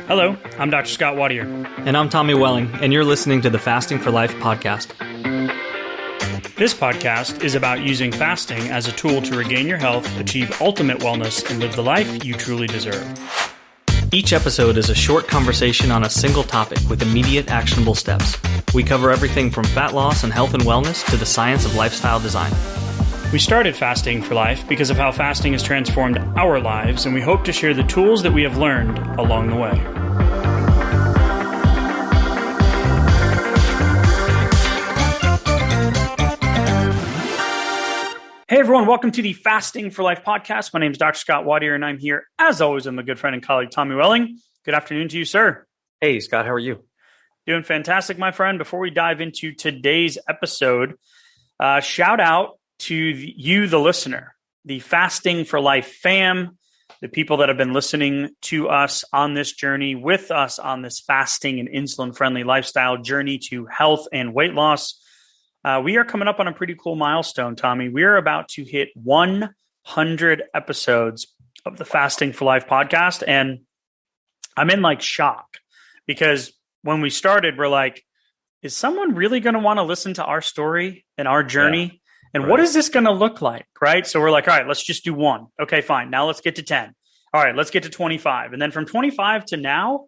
Hello, I'm Dr. Scott Wadier. And I'm Tommy Welling, and you're listening to the Fasting for Life podcast. This podcast is about using fasting as a tool to regain your health, achieve ultimate wellness, and live the life you truly deserve. Each episode is a short conversation on a single topic with immediate actionable steps. We cover everything from fat loss and health and wellness to the science of lifestyle design. We started Fasting for Life because of how fasting has transformed our lives, and we hope to share the tools that we have learned along the way. Hey everyone, welcome to the Fasting for Life podcast. My name is Dr. Scott Wadier, and I'm here, as always, with my good friend and colleague, Tommy Welling. Good afternoon to you, sir. Hey, Scott, how are you? Doing fantastic, my friend. Before we dive into today's episode, shout out to you, the listener, the Fasting for Life fam, the people that have been listening to us on this journey, with us on this fasting and insulin-friendly lifestyle journey to health and weight loss. We are coming up on a pretty cool milestone, Tommy. We are about to hit 100 episodes of the Fasting for Life podcast. And I'm in shock because when we started, we're like, is someone really going to want to listen to our story and our journey? Yeah, and right. What is this going to look like? Right. So we're like, all right, let's just do one. Okay, fine. Now let's get to 10. All right, let's get to 25. And then from 25 to now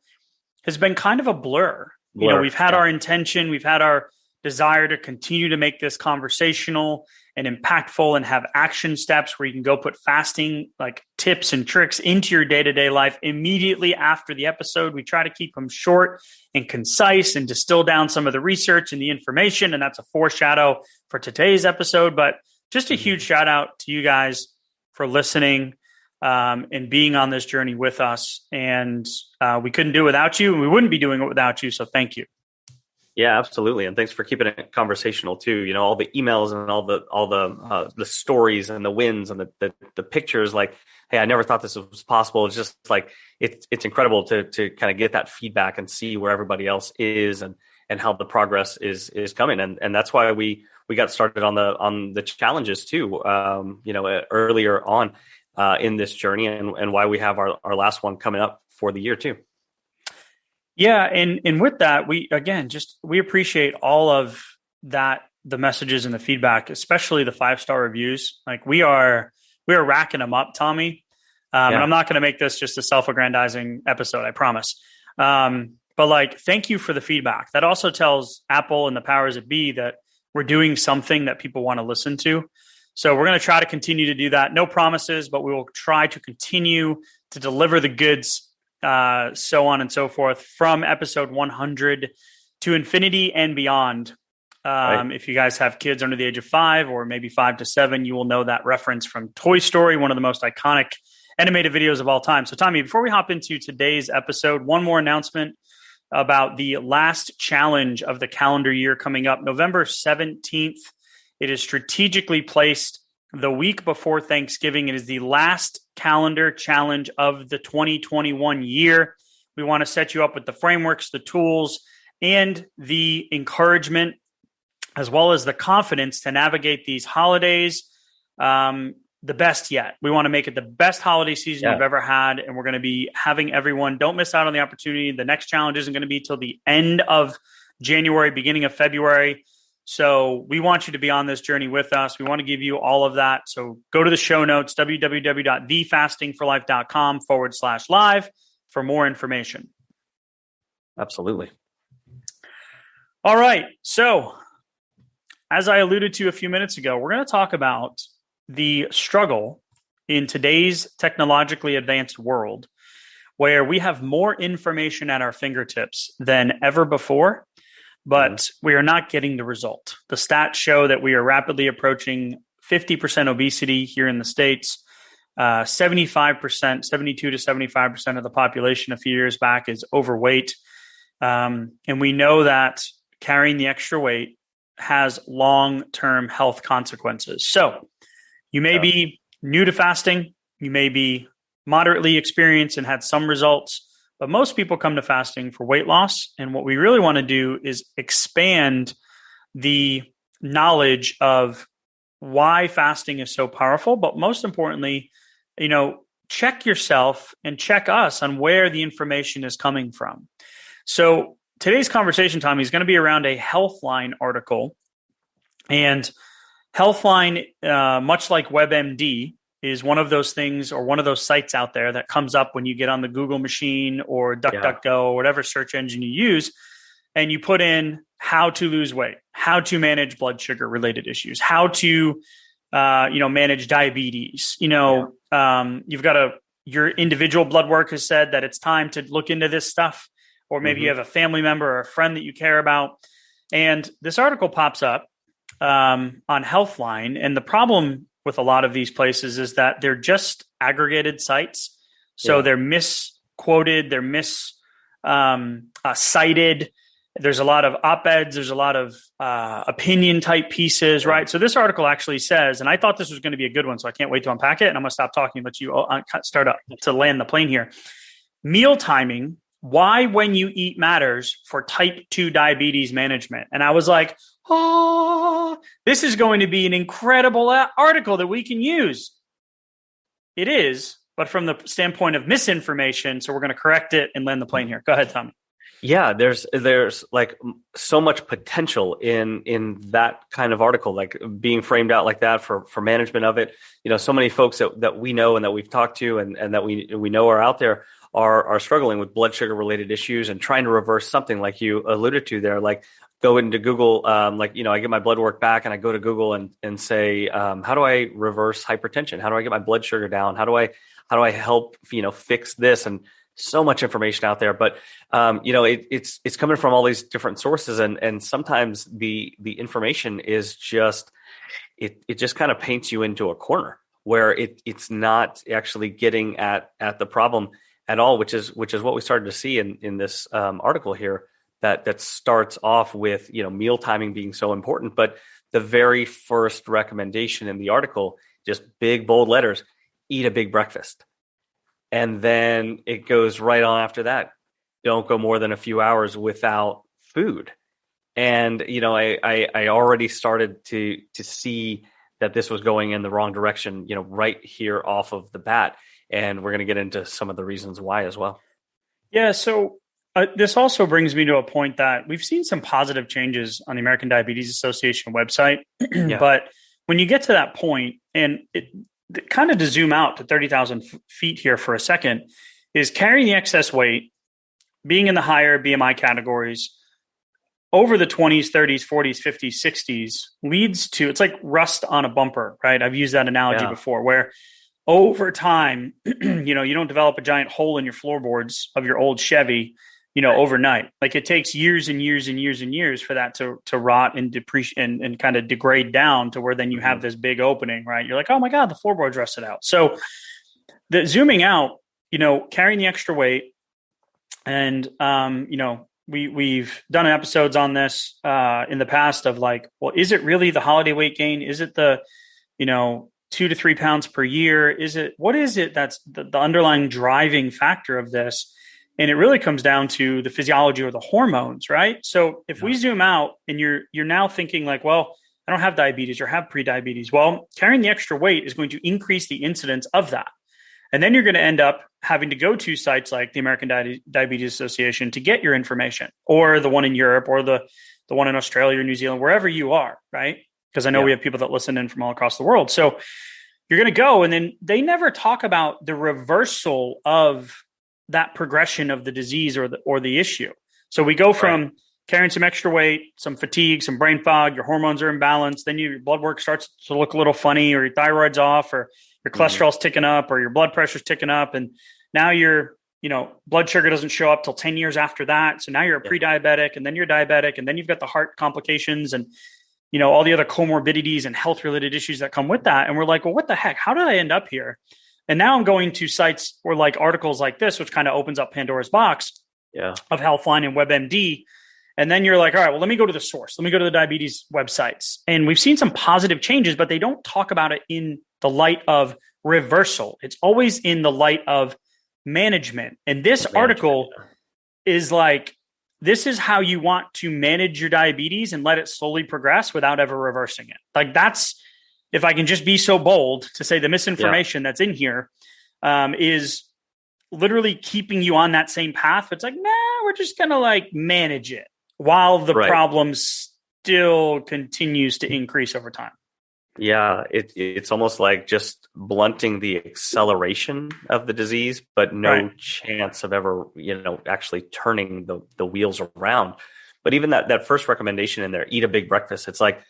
has been kind of a blur. You know, we've had our intention, we've had our desire to continue to make this conversational and impactful and have action steps where you can go put fasting tips and tricks into your day-to-day life immediately after the episode. We try to keep them short and concise and distill down some of the research and the information. And that's a foreshadow for today's episode. But just a huge shout out to you guys for listening and being on this journey with us. And we couldn't do it without you, and we wouldn't be doing it without you. So thank you. Yeah, absolutely, and thanks for keeping it conversational too. You know, all the emails and all the stories and the wins and the pictures. Hey, I never thought this was possible. It's just it's incredible to kind of get that feedback and see where everybody else is and how the progress is coming. And that's why we got started on the challenges too. Earlier on in this journey, and why we have our last one coming up for the year too. Yeah. And with that, we appreciate all of that, the messages and the feedback, especially the 5-star reviews. We are racking them up, Tommy. And I'm not going to make this just a self-aggrandizing episode, I promise. But thank you for the feedback. That also tells Apple and the powers that be that we're doing something that people want to listen to. So we're going to try to continue to do that. No promises, but we will try to continue to deliver the goods, so on and so forth, from episode 100 to infinity and beyond. Right. If you guys have kids under the age of 5 or maybe 5 to 7, you will know that reference from Toy Story, one of the most iconic animated videos of all time. So Tommy, before we hop into today's episode, one more announcement about the last challenge of the calendar year coming up, November 17th. It is strategically placed the week before Thanksgiving. It is the last calendar challenge of the 2021 year. We want to set you up with the frameworks, the tools, and the encouragement, as well as the confidence to navigate these holidays the best yet. We want to make it the best holiday season you've ever had, and we're going to be having everyone, don't miss out on the opportunity. The next challenge isn't going to be till the end of January, beginning of February. So we want you to be on this journey with us. We want to give you all of that. So go to the show notes, www.thefastingforlife.com/live for more information. Absolutely. All right. So as I alluded to a few minutes ago, we're going to talk about the struggle in today's technologically advanced world, where we have more information at our fingertips than ever before. But we are not getting the result. The stats show that we are rapidly approaching 50% obesity here in the States. 75%, 72 to 75% of the population a few years back is overweight. And we know that carrying the extra weight has long-term health consequences. So you may be new to fasting. You may be moderately experienced and had some results. But most people come to fasting for weight loss. And what we really want to do is expand the knowledge of why fasting is so powerful. But most importantly, check yourself and check us on where the information is coming from. So today's conversation, Tommy, is going to be around a Healthline article. And Healthline, much like WebMD, is one of those things or one of those sites out there that comes up when you get on the Google machine or DuckDuckGo or whatever search engine you use, and you put in how to lose weight, how to manage blood sugar related issues, how to manage diabetes. You've got your individual blood work has said that it's time to look into this stuff, or maybe you have a family member or a friend that you care about. And this article pops up on Healthline. And the problem with a lot of these places is that they're just aggregated sites. So they're misquoted, they're cited. There's a lot of op-eds. There's a lot of opinion type pieces, right? So this article actually says, and I thought this was going to be a good one, so I can't wait to unpack it. And I'm going to stop talking and let you start up to land the plane here. Meal timing, why when you eat matters for type 2 diabetes management. And I was like, this is going to be an incredible article that we can use. It is, but from the standpoint of misinformation. So we're going to correct it and land the plane here. Go ahead, Tommy. Yeah, there's like so much potential in that kind of article, like being framed out like that for management of it. So many folks that we know and that we've talked to and that we know are out there are struggling with blood sugar related issues and trying to reverse something like you alluded to there, like go into Google, I get my blood work back and I go to Google and say, how do I reverse hypertension? How do I get my blood sugar down? How do I help, fix this? And so much information out there, but it's coming from all these different sources, and sometimes the information is just it just kind of paints you into a corner where it's not actually getting at the problem at all, which is what we started to see in this article here that starts off with meal timing being so important, but the very first recommendation in the article, just big bold letters, eat a big breakfast. And then it goes right on after that. Don't go more than a few hours without food. And, I already started to see that this was going in the wrong direction, right here off of the bat. And we're going to get into some of the reasons why as well. Yeah. So this also brings me to a point that we've seen some positive changes on the American Diabetes Association website. But when you get to that point, and kind of to zoom out to 30,000 feet here for a second, is carrying the excess weight, being in the higher BMI categories over the 20s, 30s, 40s, 50s, 60s leads to, it's like rust on a bumper, right? I've used that analogy before, where over time, you don't develop a giant hole in your floorboards of your old Chevy, overnight. Like it takes years and years and years and years for that to rot and depreciate and kind of degrade down to where then you have this big opening, right? You're like, oh my God, the floorboard's rusted out. So the zooming out, carrying the extra weight, and we've done episodes on this in the past of like, well, is it really the holiday weight gain? Is it the 2 to 3 pounds per year? What is it that's the underlying driving factor of this? And it really comes down to the physiology or the hormones, right? So if we zoom out and you're now thinking like, well, I don't have diabetes or have prediabetes. Well, carrying the extra weight is going to increase the incidence of that. And then you're going to end up having to go to sites like the American Diabetes Association to get your information, or the one in Europe, or the one in Australia or New Zealand, wherever you are, right? Because I know we have people that listen in from all across the world. So you're going to go, and then they never talk about the reversal of that progression of the disease or the issue. So we go from carrying some extra weight, some fatigue, some brain fog, your hormones are imbalanced, then your blood work starts to look a little funny, or your thyroid's off, or your cholesterol's ticking up, or your blood pressure's ticking up. And now your, blood sugar doesn't show up till 10 years after that. So now you're a pre-diabetic, and then you're diabetic, and then you've got the heart complications and, all the other comorbidities and health related issues that come with that. And we're like, well, what the heck? How did I end up here? And now I'm going to sites or like articles like this, which kind of opens up Pandora's box of Healthline and WebMD. And then you're like, all right, well, let me go to the source. Let me go to the diabetes websites. And we've seen some positive changes, but they don't talk about it in the light of reversal. It's always in the light of management. And this article is like, this is how you want to manage your diabetes and let it slowly progress without ever reversing it. Like that's, if I can just be so bold to say the misinformation that's in here, is literally keeping you on that same path. It's like, nah, we're just going to like manage it while the problem still continues to increase over time. Yeah, it's almost like just blunting the acceleration of the disease, but no chance of ever, actually turning the wheels around. But even that first recommendation in there, eat a big breakfast, it's like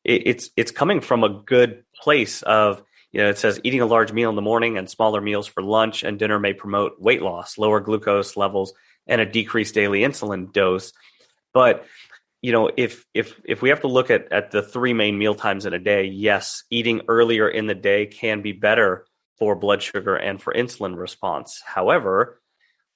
it's coming from a good place of, it says eating a large meal in the morning and smaller meals for lunch and dinner may promote weight loss, lower glucose levels, and a decreased daily insulin dose. But if we have to look at the 3 main meal times in a day, yes, eating earlier in the day can be better for blood sugar and for insulin response. However,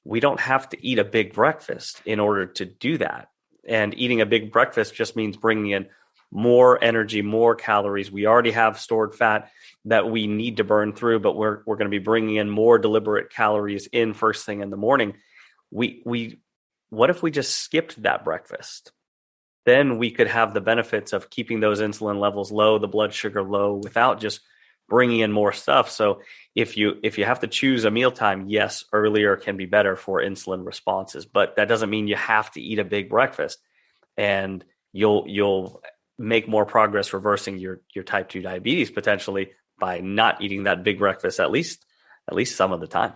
we don't have to eat a big breakfast in order to do that. And eating a big breakfast just means bringing in more energy, more calories. We already have stored fat that we need to burn through, but we're going to be bringing in more deliberate calories in first thing in the morning. What if we just skipped that breakfast? Then we could have the benefits of keeping those insulin levels low, the blood sugar low, without just bringing in more stuff. So if you have to choose a mealtime, yes, earlier can be better for insulin responses, but that doesn't mean you have to eat a big breakfast. And you'll make more progress reversing your type 2 diabetes potentially by not eating that big breakfast at least some of the time.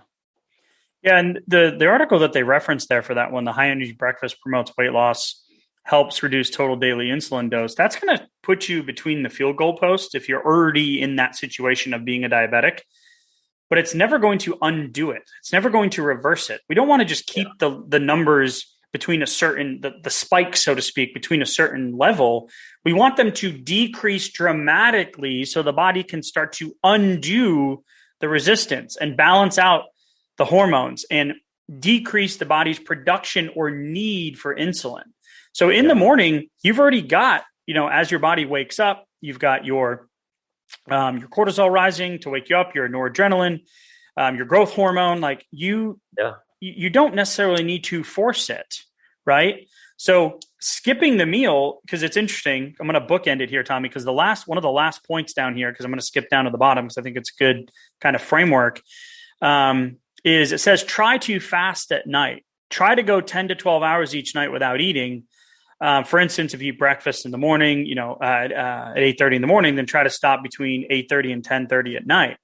Yeah, and the article that they referenced there for that one, the high energy breakfast promotes weight loss, helps reduce total daily insulin dose. That's going to put you between the field goal posts if you're already in that situation of being a diabetic, but it's never going to undo it. It's never going to reverse it. We don't want to just keep the numbers between a certain, the spike, so to speak, between a certain level. We want them to decrease dramatically so the body can start to undo the resistance and balance out the hormones and decrease the body's production or need for insulin. So in the morning, you've already got, as your body wakes up, you've got your cortisol rising to wake you up, your noradrenaline, your growth hormone. Like you don't necessarily need to force it, right? So skipping the meal, because it's interesting. I'm going to bookend it here, Tommy, because one of the last points down here, because I'm going to skip down to the bottom because I think it's a good kind of framework, is it says try to fast at night. Try to go 10 to 12 hours each night without eating. For instance, if you eat breakfast in the morning, at 8:30 in the morning, then try to stop between 8:30 and 10:30 at night,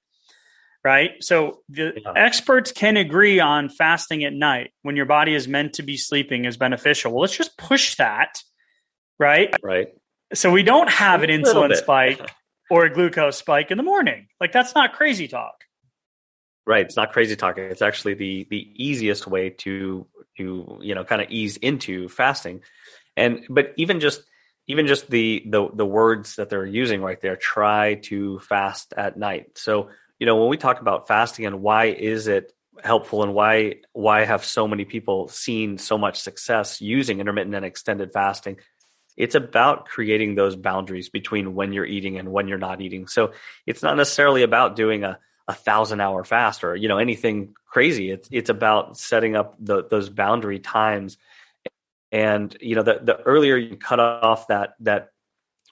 right? So the experts can agree on fasting at night when your body is meant to be sleeping is beneficial. Well, let's just push that, right? Right. So we don't have an insulin spike or a glucose spike in the morning. Like that's not crazy talk. Right. It's not crazy talk. It's actually the easiest way to kind of ease into fasting. But even just the words that they're using right there, try to fast at night. So, when we talk about fasting and why is it helpful and why have so many people seen so much success using intermittent and extended fasting, it's about creating those boundaries between when you're eating and when you're not eating. So it's not necessarily about doing a 1,000-hour fast or, anything crazy. It's about setting up those boundary times. And, the earlier you cut off that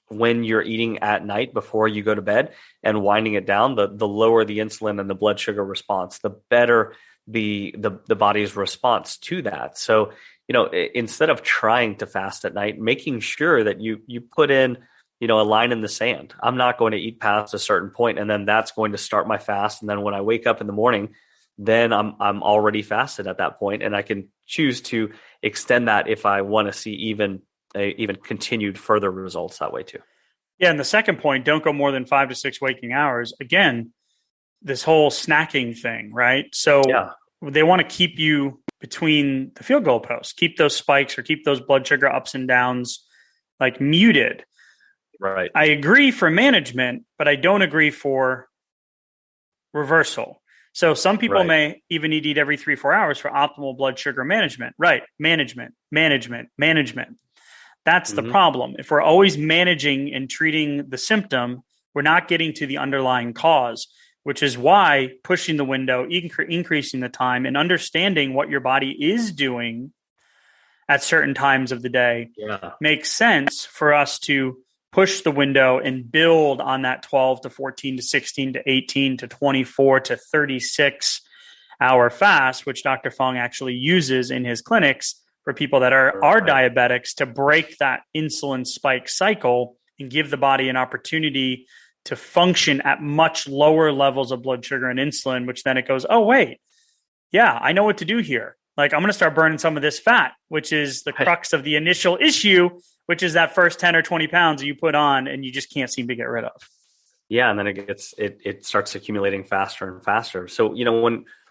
when you're eating at night before you go to bed and winding it down, the lower the insulin and the blood sugar response, the better the body's response to that. So, instead of trying to fast at night, making sure that you put in, a line in the sand. I'm not going to eat past a certain point, and then that's going to start my fast. And then when I wake up in the morning, then I'm already fasted at that point, and I can choose to extend that if I want to see even continued further results that way too. Yeah, and the second point, don't go more than 5 to 6 waking hours. Again, this whole snacking thing, right? So they want to keep you between the field goal posts, keep those spikes or keep those blood sugar ups and downs like muted. Right. I agree for management, but I don't agree for reversal. So some people may even need to eat every 3-4 hours for optimal blood sugar management. Right. Management. That's the problem. If we're always managing and treating the symptom, we're not getting to the underlying cause, which is why pushing the window, increasing the time, and understanding what your body is doing at certain times of the day makes sense for us to push the window and build on that 12 to 14 to 16 to 18 to 24 to 36-hour fast, which Dr. Fung actually uses in his clinics for people that are diabetics to break that insulin spike cycle and give the body an opportunity to function at much lower levels of blood sugar and insulin, which then it goes, oh, wait, yeah, I know what to do here. Like, I'm going to start burning some of this fat, which is the crux of the initial issue, which is that first 10 or 20 pounds you put on and you just can't seem to get rid of. Yeah. And then it starts accumulating faster and faster. So,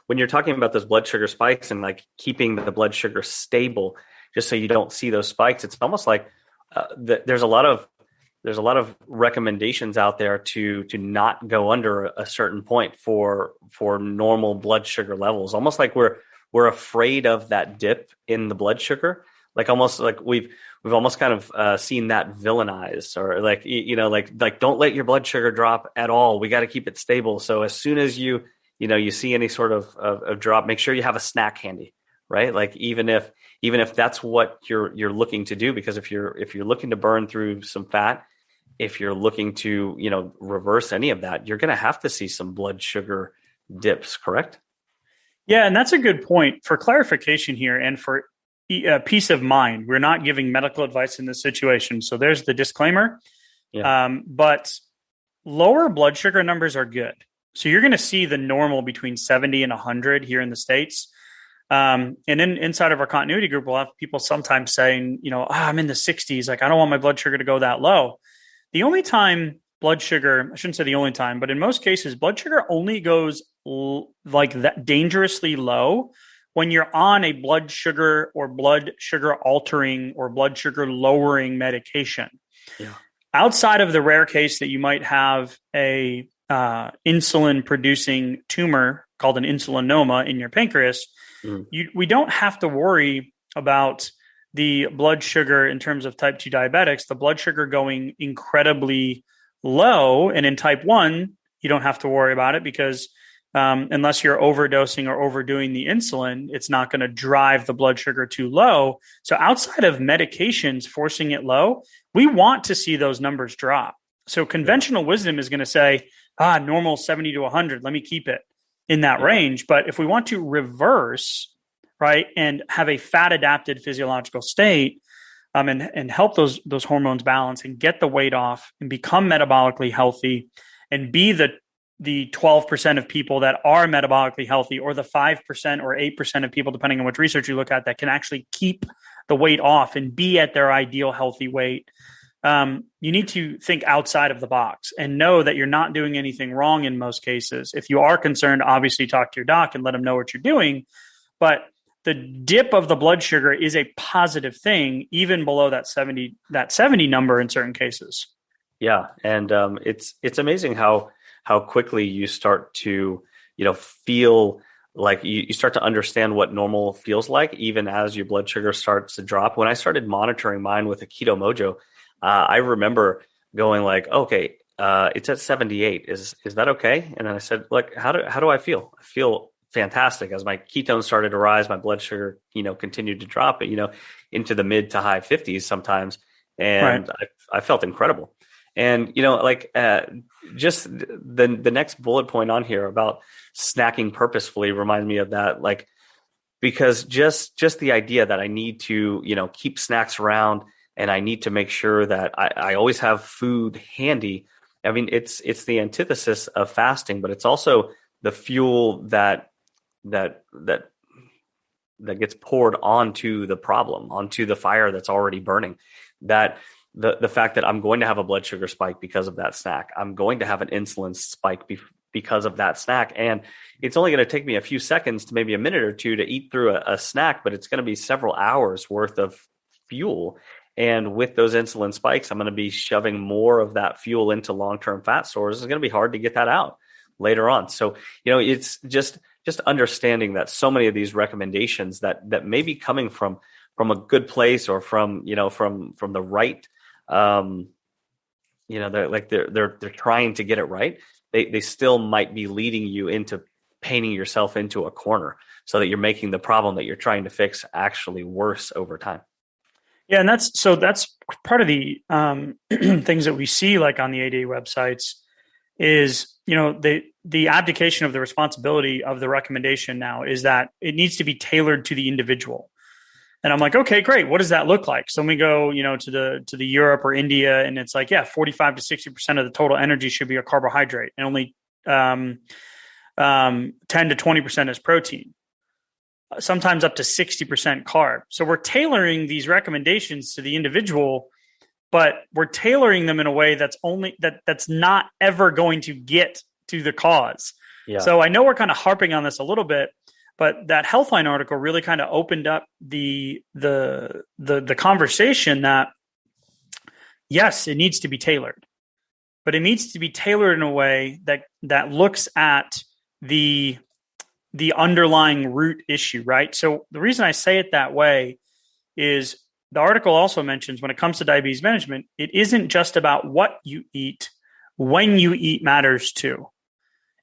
when you're talking about those blood sugar spikes and like keeping the blood sugar stable, just so you don't see those spikes, it's almost like there's a lot of recommendations out there to not go under a certain point for normal blood sugar levels. Almost like we're afraid of that dip in the blood sugar, like almost like we've almost kind of seen that villainized, or like don't let your blood sugar drop at all. We got to keep it stable. So as soon as you see any sort of drop, make sure you have a snack handy, right? Like even if that's what you're looking to do, because if you're looking to burn through some fat, if you're looking to reverse any of that, you're going to have to see some blood sugar dips, correct? Yeah, and that's a good point. For clarification here and for peace of mind, we're not giving medical advice in this situation. So there's the disclaimer. Yeah. But lower blood sugar numbers are good. So you're going to see the normal between 70 and 100 here in the States. And then inside of our continuity group, we'll have people sometimes saying, I'm in the 60s. Like, I don't want my blood sugar to go that low. The only time blood sugar, I shouldn't say the only time, but in most cases, blood sugar only goes like that dangerously low when you're on a blood sugar or blood sugar altering or blood sugar lowering medication. Yeah. Outside of the rare case that you might have a insulin producing tumor called an insulinoma in your pancreas, we don't have to worry about the blood sugar in terms of type 2 diabetics, the blood sugar going incredibly low. And in type 1, you don't have to worry about it because unless you're overdosing or overdoing the insulin, it's not going to drive the blood sugar too low. So outside of medications forcing it low, we want to see those numbers drop. So conventional wisdom is going to say, normal 70 to 100, let me keep it in that range. But if we want to reverse, right, and have a fat adapted physiological state and help those hormones balance and get the weight off and become metabolically healthy and be the 12% of people that are metabolically healthy, or the 5% or 8% of people, depending on which research you look at, that can actually keep the weight off and be at their ideal healthy weight. You need to think outside of the box and know that you're not doing anything wrong in most cases. If you are concerned, obviously talk to your doc and let them know what you're doing. But the dip of the blood sugar is a positive thing, even below that 70 number in certain cases. Yeah. And it's amazing how quickly you start to, feel like you start to understand what normal feels like, even as your blood sugar starts to drop. When I started monitoring mine with a Keto Mojo, I remember going like, okay, it's at 78. Is that okay? And then I said, look, how do I feel? I feel fantastic. As my ketones started to rise, my blood sugar, continued to drop, into the mid to high 50s sometimes. And right. I felt incredible. And, just the next bullet point on here about snacking purposefully reminds me of that, like, because just the idea that I need to, keep snacks around and I need to make sure that I always have food handy. I mean, it's the antithesis of fasting, but it's also the fuel that gets poured onto the problem, onto the fire that's already burning. That the fact that I'm going to have a blood sugar spike because of that snack, I'm going to have an insulin spike because of that snack, and it's only going to take me a few seconds to maybe a minute or two to eat through a snack, but it's going to be several hours worth of fuel. And with those insulin spikes, I'm going to be shoving more of that fuel into long-term fat stores. It's going to be hard to get that out later on. So, it's just understanding that so many of these recommendations that may be coming from a good place or from the right, they're trying to get it right. They still might be leading you into painting yourself into a corner so that you're making the problem that you're trying to fix actually worse over time. Yeah, and that's part of the things that we see like on the ADA websites is, the abdication of the responsibility of the recommendation now is that it needs to be tailored to the individual. And I'm like, okay, great. What does that look like? So when we go, to the Europe or India, and it's like, yeah, 45 to 60% of the total energy should be a carbohydrate, and only 10 to 20% is protein. Sometimes up to 60% carb. So we're tailoring these recommendations to the individual, but we're tailoring them in a way that's not ever going to get to the cause. Yeah. So I know we're kind of harping on this a little bit, but that Healthline article really kind of opened up the conversation that yes, it needs to be tailored, but it needs to be tailored in a way that looks at the underlying root issue, right? So the reason I say it that way is the article also mentions when it comes to diabetes management, it isn't just about what you eat. When you eat matters too.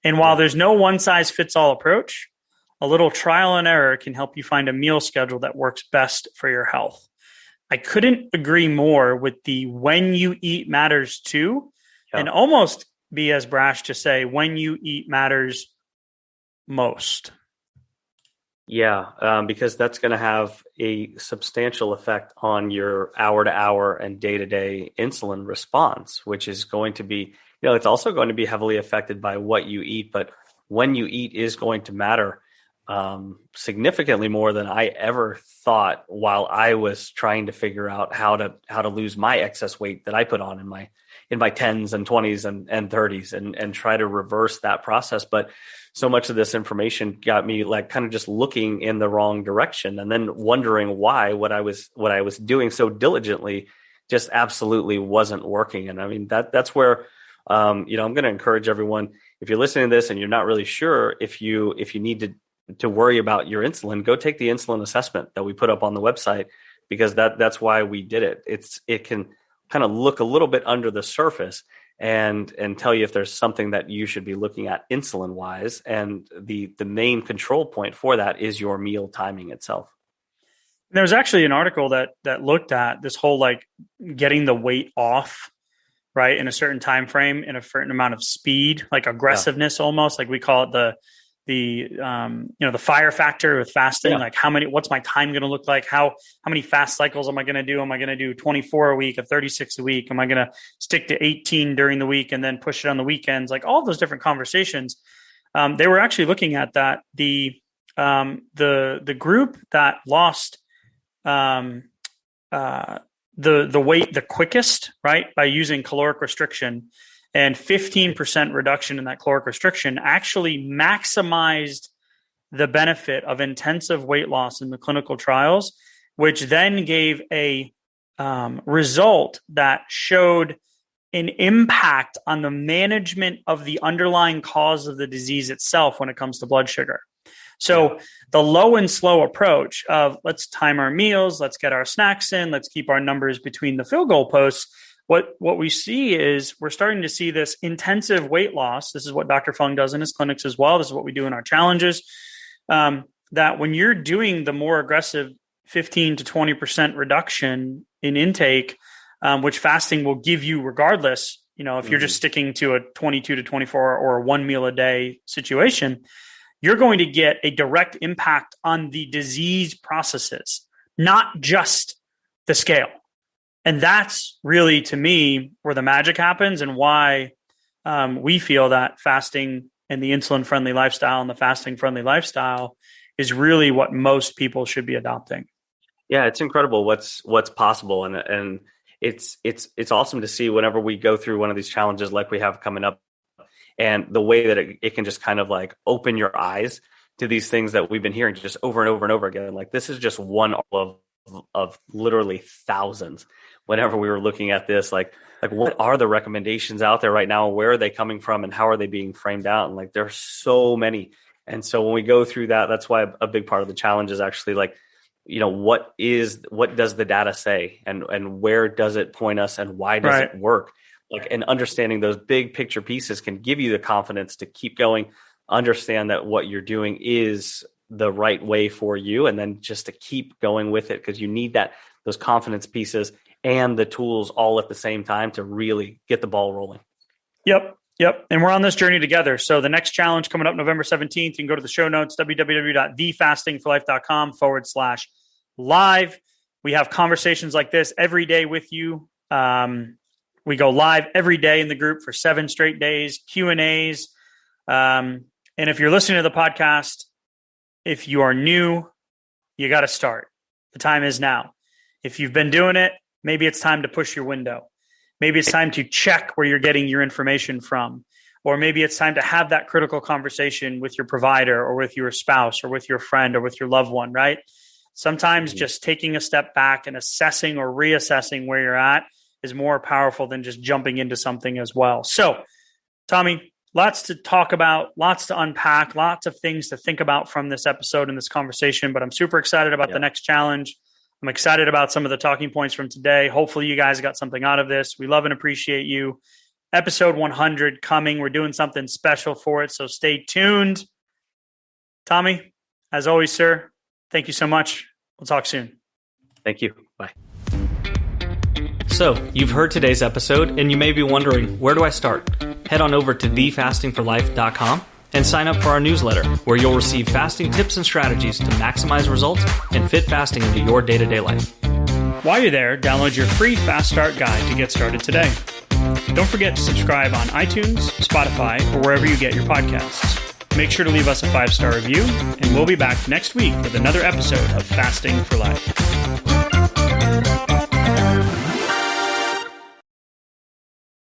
And while there's no one size fits all approach, a little trial and error can help you find a meal schedule that works best for your health. I couldn't agree more with the when you eat matters too, and almost be as brash to say when you eat matters most. Yeah, because that's going to have a substantial effect on your hour-to-hour and day-to-day insulin response, which is going to be, it's also going to be heavily affected by what you eat, but when you eat is going to matter significantly more than I ever thought while I was trying to figure out how to lose my excess weight that I put on in my 10s and 20s and 30s and try to reverse that process. But so much of this information got me like kind of just looking in the wrong direction and then wondering why what I was doing so diligently just absolutely wasn't working. And I mean, that's where, I'm going to encourage everyone, if you're listening to this and you're not really sure if you need to worry about your insulin, go take the insulin assessment that we put up on the website, because that's why we did it. It can kind of look a little bit under the surface and tell you if there's something that you should be looking at insulin wise. And the main control point for that is your meal timing itself. There was actually an article that looked at this whole like getting the weight off, right, in a certain time frame, in a certain amount of speed, like aggressiveness, almost like we call it the fire factor with fasting. Like what's my time going to look like? How many fast cycles am I going to do? Am I going to do 24 a week, or 36 a week? Am I going to stick to 18 during the week and then push it on the weekends? Like all those different conversations. They were actually looking at that. The group that lost, the weight the quickest, right, by using caloric restriction, and 15% reduction in that caloric restriction actually maximized the benefit of intensive weight loss in the clinical trials, which then gave a result that showed an impact on the management of the underlying cause of the disease itself when it comes to blood sugar. So the low and slow approach of let's time our meals, let's get our snacks in, let's keep our numbers between the field goal posts. What we see is we're starting to see this intensive weight loss. This is what Dr. Fung does in his clinics as well. This is what we do in our challenges. That when you're doing the more aggressive 15 to 20% reduction in intake, which fasting will give you regardless, if you're just sticking to a 22 to 24 or a 1 meal a day situation, you're going to get a direct impact on the disease processes, not just the scale. And that's really, to me, where the magic happens, and why we feel that fasting and the insulin-friendly lifestyle and the fasting-friendly lifestyle is really what most people should be adopting. Yeah, it's incredible what's possible, and it's awesome to see whenever we go through one of these challenges like we have coming up, and the way that it can just kind of like open your eyes to these things that we've been hearing just over and over and over again. Like this is just one of literally thousands. Whenever we were looking at this, like what are the recommendations out there right now? Where are they coming from, and how are they being framed out? And like there's so many. And so when we go through that, that's why a big part of the challenge is actually like, what does the data say, and where does it point us, and why does it work? Like, and understanding those big picture pieces can give you the confidence to keep going, understand that what you're doing is the right way for you, and then just to keep going with it, because you need that those confidence pieces, and the tools all at the same time to really get the ball rolling. Yep. And we're on this journey together. So the next challenge coming up November 17th, you can go to the show notes, www.thefastingforlife.com/live. We have conversations like this every day with you. We go live every day in the group for 7 straight days, Q&As. And if you're listening to the podcast, if you are new, you got to start. The time is now. If you've been doing it, maybe it's time to push your window. Maybe it's time to check where you're getting your information from. Or maybe it's time to have that critical conversation with your provider or with your spouse or with your friend or with your loved one, right? Sometimes just taking a step back and assessing or reassessing where you're at is more powerful than just jumping into something as well. So, Tommy, lots to talk about, lots to unpack, lots of things to think about from this episode and this conversation, but I'm super excited about the next challenge. I'm excited about some of the talking points from today. Hopefully you guys got something out of this. We love and appreciate you. Episode 100 coming. We're doing something special for it, so stay tuned. Tommy, as always, sir, thank you so much. We'll talk soon. Thank you. Bye. So, you've heard today's episode, and you may be wondering, where do I start? Head on over to thefastingforlife.com and sign up for our newsletter, where you'll receive fasting tips and strategies to maximize results and fit fasting into your day-to-day life. While you're there, download your free Fast Start guide to get started today. Don't forget to subscribe on iTunes, Spotify, or wherever you get your podcasts. Make sure to leave us a 5-star review, and we'll be back next week with another episode of Fasting for Life.